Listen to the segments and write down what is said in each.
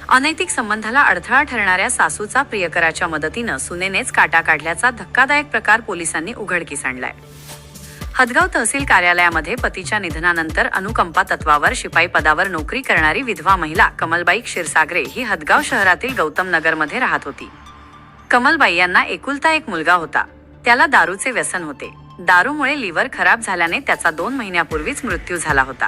अनैतिक संबंधाला अडथळा ठरणाऱ्या सासूचा प्रियकराच्या मदतीनं सुनेनेच काटा काढल्याचा धक्कादायक प्रकार पोलिसांनी उघडकीस आणलाय। हदगाव तहसील कार्यालयामध्ये पतीच्या निधनानंतर अनुकंपा तत्वावर शिपाई पदावर नोकरी करणारी विधवा महिला कमलबाई क्षीरसागरे ही हदगाव शहरातील गौतम नगरमध्ये राहत होती। कमलबाई यांना एकुलता एक मुलगा होता। त्याला दारूचे व्यसन होते। दारूमुळे लिव्हर खराब झाल्याने त्याचा 2 महिन्यापूर्वीच मृत्यू झाला होता।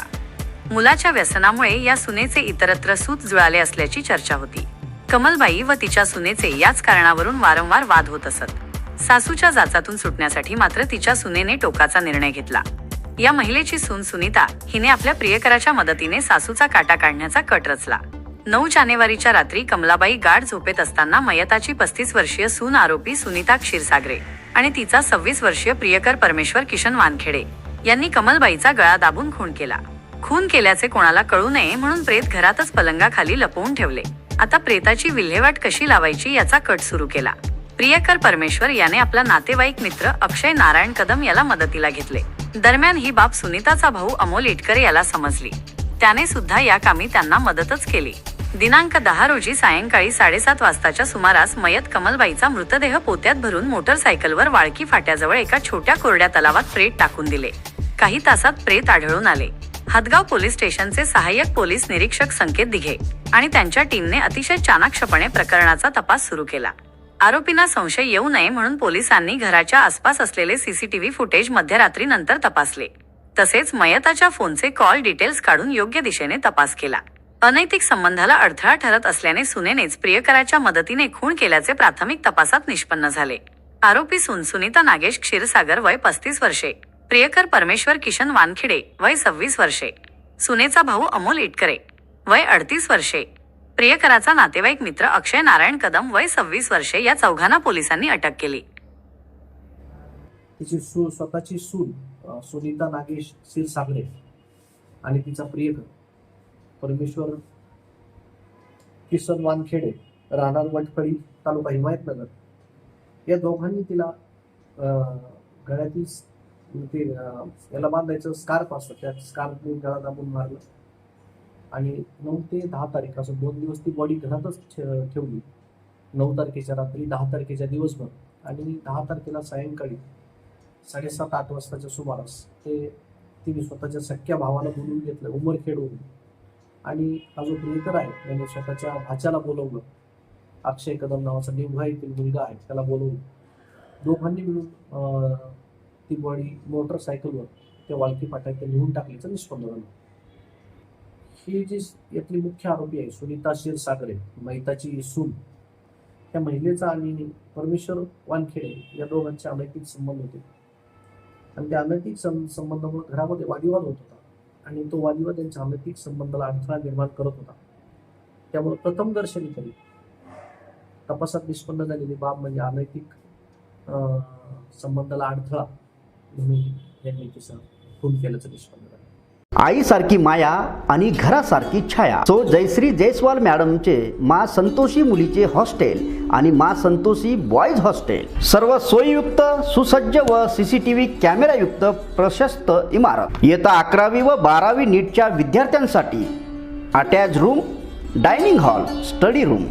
मुलाच्या व्यसनामुळे या सुनेचे इतरत्र सूत जुळाले असल्याची चर्चा होती। कमलबाई व तिच्या सुनेचे याच कारणावरून वारंवार वाद होत असत। सासूच्या जाचातून सुटण्यासाठी मात्र तिच्या सुनेने टोकाचा निर्णय घेतला। या महिलेची सून सुनीता हिने आपल्या प्रियकराच्या मदतीने सासूचा काटा काढण्याचा कट रचला। 9 जानेवारीच्या रात्री कमलाबाई गाढ झोपेत असताना मयताची 35 वर्षीय सून आरोपी सुनीता क्षीरसागरे आणि तिचा 26 वर्षीय प्रियकर परमेश्वर किशन वानखेडे यांनी कमलबाईचा गळा दाबून खून केला। खून केल्याचे कोणाला कळू नये म्हणून प्रेत घरातच पलंगाखाली लपवून ठेवले। आता प्रेताची विल्हेवाट कशी लावायची याचा कट सुरू केला। प्रियकर परमेश्वर याने आपला नातेवाईक मित्र अक्षय नारायण कदम याला मदतीला घेतले। दरम्यान ही बाब सुनीताचा भाऊ अमोल इटकर याला समजली। त्याने सुद्धा या कामी त्यांना मदतच केली। दिनांक 10 रोजी सायंकाळी 7:30 वाजताच्या सुमारास मयत कमलबाईचा मृतदेह पोत्यात भरून मोटरसायकलवर वाळकी फाट्याजवळ एका छोट्या कोरड्या तलावात प्रेत टाकून दिले। काही तासात प्रेत आढळून आले। हदगाव पोलीस स्टेशनचे सहाय्यक पोलीस निरीक्षक संकेत दिघे आणि त्यांच्या टीमने अतिशय चाणाक्षपणे प्रकरणाचा तपास सुरू केला। आरोपींना संशय येऊ नये म्हणून पोलिसांनी घराच्या आसपास असलेले सीसीटीव्ही फुटेज मध्यरात्रीनंतर तपासले। तसेच मयताच्या फोनचे कॉल डिटेल्स काढून योग्य दिशेने तपास केला। अनैतिक संबंधाला अडथळा ठरत असल्याने सुनेनेच प्रियकराच्या मदतीने खून केल्याचे प्राथमिक तपासात निष्पन्न झाले। आरोपी सून सुनीता नागेश क्षीरसागर वय 35 वर्षे, प्रियकर परमेश्वर किशन वानखेडे वय 26 वर्षे, सुनेचा भाऊ अमोल इटकरे वय 38 वर्षे, प्रियकराचा नातेवाईक मित्र अक्षय नारायण कदम वय 26 वर्षे या चौघांना पोलिसांनी अटक केली। तिची स्वतःची सून सुनीता नागेश क्षीरसागरे आणि तिचा प्रियकर परमेश्वर किसन वानखेडे राहणार वटफळी तालुका हिमायतनगर या दोघांनी तिला गळ्यातील ते याला बांधायचं स्कार्फ असतं त्या स्कार्फने गळा दाबून मारलं आणि 9 ते 10 तारीख असं 2 दिवस ती बॉडी घरातच ठेवली। 9 तारखेच्या रात्री 10 तारखेच्या दिवसभर आणि 10 तारखेला सायंकाळी 7:30-8 वाजताच्या सुमारास तिने स्वतःच्या सख्या भावाला बोलवून घेतलं उमरखेडवरून आणि हा जो प्रियकर आहे त्याने स्वतःच्या भाच्याला बोलवलं। अक्षय कदम नावाचा निवघा येथील मुलगा आहे त्याला बोलवून दोघांनी मिळून ती बॉडी मोटरसायकलवर त्या वाळकी फाट्यात नेऊन टाकल्याचं निष्पन्न झालं। ही जी यातली मुख्य आरोपी आहे सुनीता क्षीरसागरे मयताची सून, त्या महिलेचा आणि परमेश्वर वानखेडे या दोघांचे अनैतिक संबंध होते आणि त्या अनैतिक संबंधामुळे घरामध्ये वादविवाद होत होता आणि तो वादविवाद त्यांच्या अनैतिक संबंधाला अडथळा निर्माण करत होता। त्यामुळे प्रथम दर्शनी तरी तपासात निष्पन्न झालेली बाब म्हणजे अनैतिक संबंधाला अडथळा म्हणून यांनी तिचा खून केल्याचं निष्पन्न झालं। आईसारखी माया आणि घरासारखी छाया सो जयश्री जयस्वाल मॅडमचे मा संतोषी मुलीचे हॉस्टेल आणि मा संतोषी बॉयज हॉस्टेल सर्व सोयीयुक्त सुसज्ज व सीसीटीव्ही कॅमेरायुक्त प्रशस्त इमारत। इयत्ता 11वी व 12वी नीटच्या विद्यार्थ्यांसाठी attach room, dining hall, study room.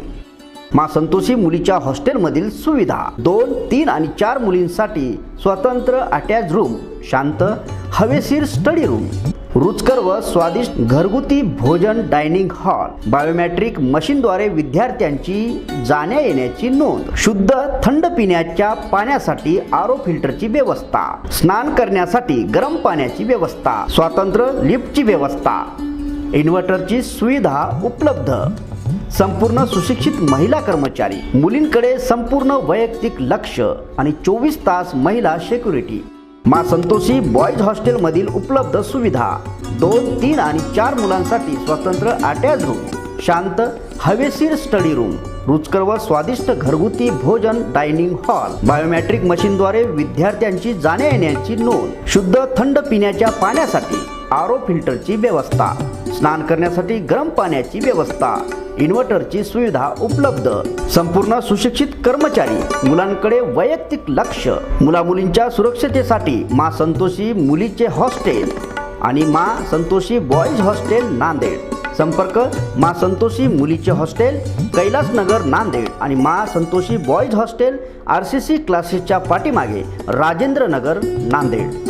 मा संतोषी मुलीच्या हॉस्टेलमधील सुविधा 2, 3 आणि 4 मुलींसाठी स्वतंत्र अटॅच रूम, शांत हवेशीर स्टडी रूम, रुचकर व स्वादिष्ट घरगुती भोजन, डायनिंग हॉल, बायोमेट्रिक मशीनद्वारे विद्यार्थ्यांची जाण्या येण्याची नोंद, शुद्ध थंड पिण्याच्या पाण्यासाठी आरो फिल्टरची व्यवस्था, स्नान करण्यासाठी गरम पाण्याची व्यवस्था, स्वतंत्र लिफ्टची व्यवस्था, इन्व्हर्टरची सुविधा उपलब्ध, संपूर्ण सुशिक्षित महिला कर्मचारी, मुलींकडे संपूर्ण वैयक्तिक लक्ष आणि 24 तास महिला सिक्युरिटी। मा संतोषी बॉयज हॉस्टेलमधील उपलब्ध सुविधा 2, 3 आणि 4 मुलांसाठी स्वतंत्र अटॅच रूम, शांत हवेशीर स्टडी रूम, रुचकर व स्वादिष्ट घरगुती भोजन, डायनिंग हॉल, बायोमेट्रिक मशीनद्वारे विद्यार्थ्यांची जाण्या येण्याची नोंद, शुद्ध थंड पिण्याच्या पाण्यासाठी आरो फिल्टरची व्यवस्था, स्नान करण्यासाठी गरम पाण्याची व्यवस्था, इन्व्हर्टरची सुविधा उपलब्ध, संपूर्ण सुशिक्षित कर्मचारी, मुलांकडे वैयक्तिक लक्ष, मुलामुलींच्या सुरक्षतेसाठी मा संतोषी मुलीचे हॉस्टेल आणि मा संतोषी बॉयज हॉस्टेल नांदेड संपर्क मा संतोषी मुलीचे हॉस्टेल कैलासनगर नांदेड आणि मा संतोषी बॉयज हॉस्टेल RCC क्लासेसच्या पाठीमागे राजेंद्र नगर नांदेड।